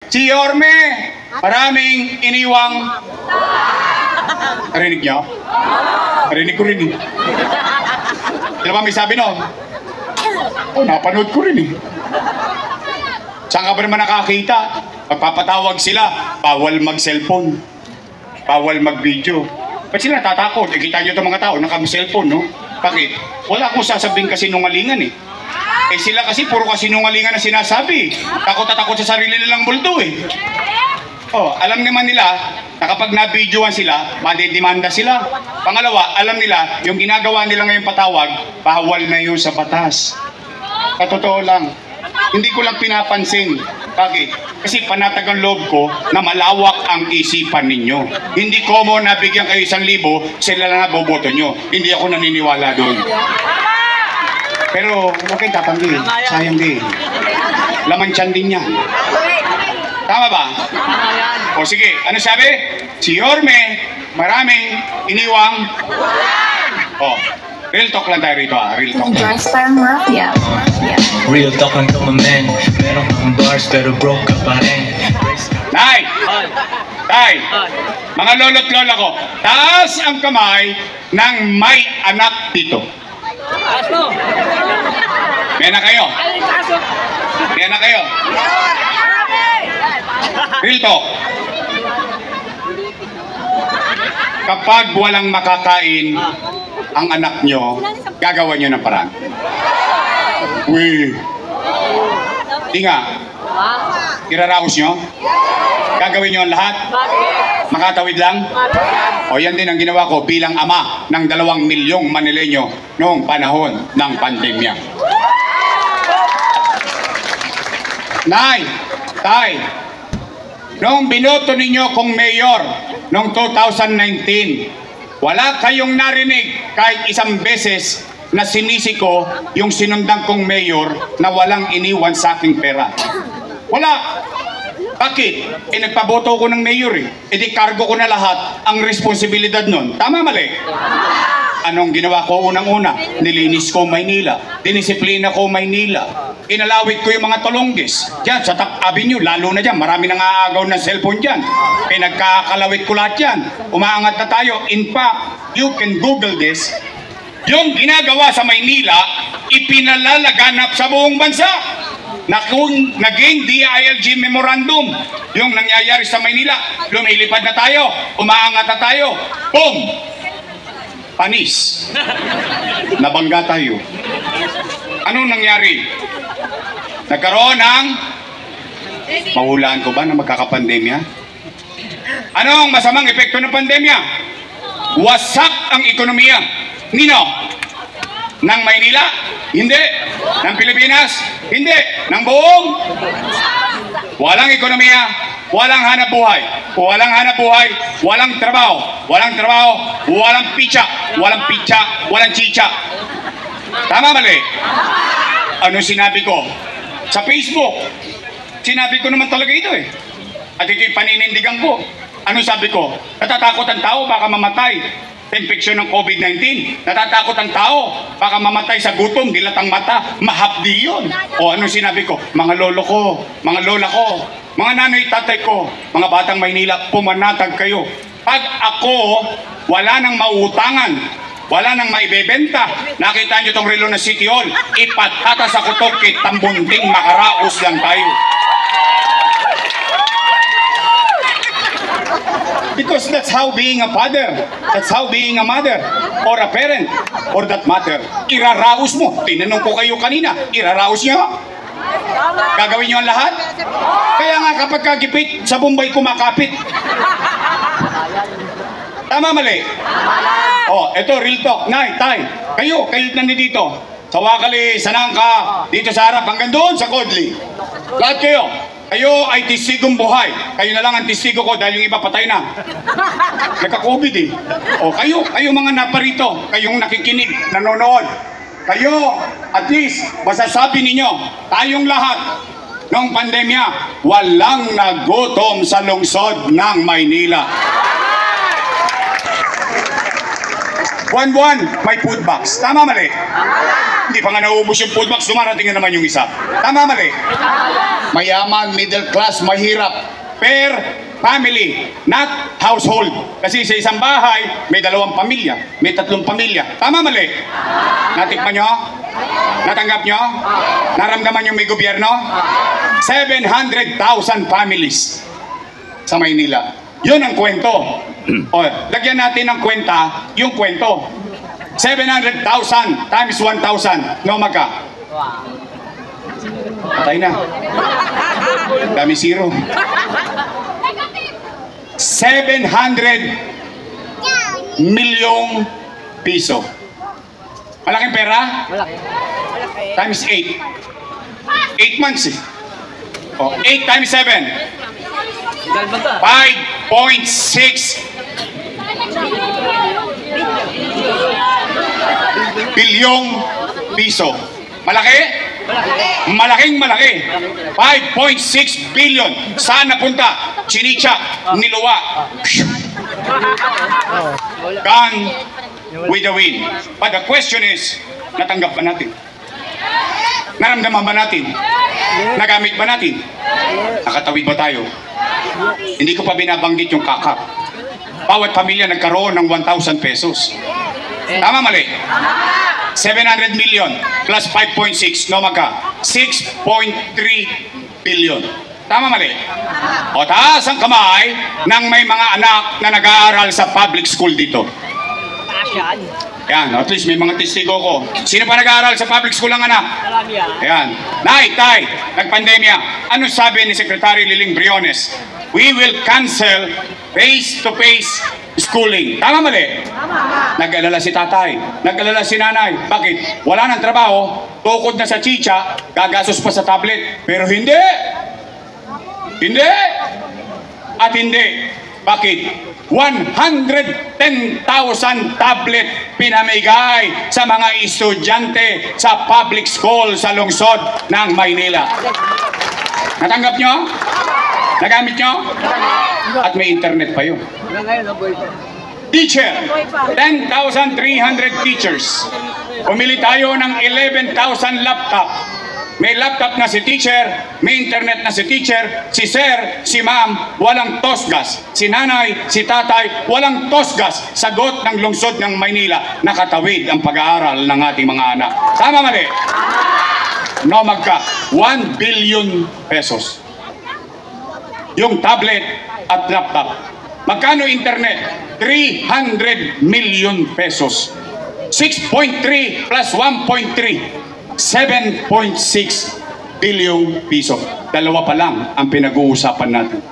Si Yorme, maraming iniwang... Narinig niyo? Narinig ko rin eh. Sino ba may sabi nun? Oh, napanood ko rin eh. Saan ka ba naman nakakita? Magpapatawag sila, bawal mag-cellphone. Bawal mag-video. Ba't sila natatakot? Kita nyo itong mga tao, naka-cellphone, no? Bakit? Wala akong sasabihin kasinungalingan eh. Eh sila kasi puro kasinungalingan na sinasabi. Takot na takot sa sarili nilang multo eh. Oh, alam naman nila na kapag na-videoan sila, madidemanda sila. Pangalawa, alam nila yung ginagawa nila ngayong patawag, bawal na yun sa batas. Katotoo lang. Hindi ko lang pinapansin. Bakit? Kasi panatag ang loob ko na malawak ang isipan ninyo. Hindi ko mo nabigyan kayo 1,000, sila lang naboboto nyo. Hindi ako naniniwala doon. Pero huwag kayong tatanggi. Sayang din. Laman tiyan din yan. Tama ba? O sige, ano sabi? Si Yorme, maraming iniwang... Oh, real talk lang tayo rito ah. Real talk lang. Real talk lang to my man. Meron kang bars pero broke ka pa rin. Nay! Tay! Mga lolo't lola ko, taas ang kamay ng may anak dito. May anak kayo? May anak kayo? Real talk. Kapag walang makakain ang anak nyo, gagawa nyo ng paraan. Uy! Di nga. Iraraos nyo? Gagawin nyo ang lahat? Makatawid lang? O yan din ang ginawa ko bilang ama ng 2 milyong Manileño noong panahon ng pandemya. Nay! Tay! Noong binoto ninyo kong mayor noong 2019, wala kayong narinig kahit isang beses na sinisi ko yung sinundan kong mayor na walang iniwan sa aking pera. Wala. Bakit? Eh nagpaboto ko ng mayor eh. E di cargo ko na lahat ang responsibilidad nun. Tama mali? Anong ginawa ko unang-una? Nilinis ko Maynila. Dinisiplina ko Maynila. Inalawit ko yung mga tulonggis. Diyan sa Taft Avenue, lalo na dyan. Marami nang aagaw ng cellphone dyan. Pinagkakalawit ko lahat yan. Umaangat na tayo. In fact, you can Google this. Yung ginagawa sa Maynila, ipinalalaganap sa buong bansa. Naging DILG memorandum. Yung nangyayari sa Maynila, lumilipad na tayo. Umaangat na tayo. Boom! Panis. Nabangga tayo. Anong nangyari? Nagkaroon ng... Mahulaan ko ba na magkakapandemya? Anong masamang epekto ng pandemya? Wasak ang ekonomiya. Nino? Ng Maynila? Hindi. Ng Pilipinas? Hindi. Ng buong? Walang ekonomiya, walang hanap buhay. Walang hanap buhay, walang trabaho. Walang trabaho, walang pitsa. Walang pitsa, walang chicha. Tama mali? Ano sinabi ko? Sa Facebook. Sinabi ko naman talaga ito eh. At ito'y paninindigan ko. Ano sabi ko? Natatakot ang tao, baka mamatay sa infeksyon ng COVID-19. Natatakot ang tao, baka mamatay sa gutom, dilatang mata. Mahapdi yun. O ano sinabi ko? Mga lolo ko, mga lola ko, mga nanay tatay ko, mga batang Maynila, pumanatag kayo. Pag ako, wala nang mauutangan, wala nang maibebenta, nakita nyo itong relo na City Hall, ipatata sa kutok, kitambunding makaraos lang tayo. Because that's how being a father, that's how being a mother, or a parent, or that matter. Iraraos mo. Tinanong ko kayo kanina, iraraos nyo? Gagawin nyo ang lahat? Kaya nga kapag kagipit, sa Bombay kumakapit. Tama mali? Oh, ito real talk. Nay, tay, kayo nandito. Sa Wakali, sa Nangka, dito sa harap, hanggang doon sa Kodli. Lahat kayo. Kayo ay testigong buhay. Kayo na lang ang testigo ko dahil yung iba patay na. Nagka-COVID eh. O kayo mga naparito, kayong nakikinig, nanonood. Kayo, at least, masasabi ninyo, tayong lahat, noong pandemya, walang nagutom sa lungsod ng Maynila. Buwan-buwan, may food box. Tama mali? Hindi pa nga nauubos yung food box, dumarating na naman yung isa. Tama, mali? Mayaman, middle class, mahirap. Per family, not household. Kasi sa isang bahay, may 2 pamilya, may 3 pamilya. Tama, mali? Natikman nyo? Natanggap nyo? Naramdaman yung may gobyerno? 700,000 families sa Maynila. Yun ang kwento. O, lagyan natin ng kwenta yung kwento. 700,000 times 1,000. No, magka? Patay na. Dami zero. 700 milyong piso. Malaking pera? Malaki. Times 8. 8 months eh. O, 8 times 7. 5.6 bilyong piso. Malaki? Malaking malaki. 5.6 billion. Saan napunta? Chinicha, niluwa. Gone with the wind. But the question is, natanggap ba natin? Naramdaman ba natin? Nagamit ba natin? Nakatawid ba tayo? Hindi ko pa binabanggit yung kakap. Bawat pamilya nagkaroon ng 1,000 pesos. Tama, mali? 700 million plus 5.6, no, magka? 6.3 billion. Tama, mali? O taas ang kamay ng may mga anak na nag-aaral sa public school dito. Yan, at least may mga testigo ko. Sino pa nag-aaral sa public school ang anak? Yan. Nay, tay, nagpandemya. Ano sabi ni Secretary Liling Briones? We will cancel face-to-face schooling. Tama, mali? Nag-alala si tatay. Nag-alala si nanay. Bakit? Wala nang trabaho. Tukod na sa chicha. Gagasos pa sa tablet. Pero hindi. Hindi. At hindi. Bakit? 110,000 tablet pinamigay sa mga estudyante sa public school sa lungsod ng Maynila. Natanggap nyo? Nagamit nyo? At may internet pa yun. Teacher, 10,300 teachers. Pumili tayo ng 11,000 laptop. May laptop na si teacher, may internet na si teacher, si sir, si ma'am, walang tosgas. Si nanay, si tatay, walang tosgas. Sagot ng lungsod ng Maynila, nakatawid ang pag-aaral ng ating mga anak. Tama, mali? No, magka 1 billion pesos. Yung tablet at laptop. Magkano internet? 300 million pesos. 6.3 plus 1.3. 7.6 bilyong piso. Dalawa pa lang ang pinag-uusapan natin.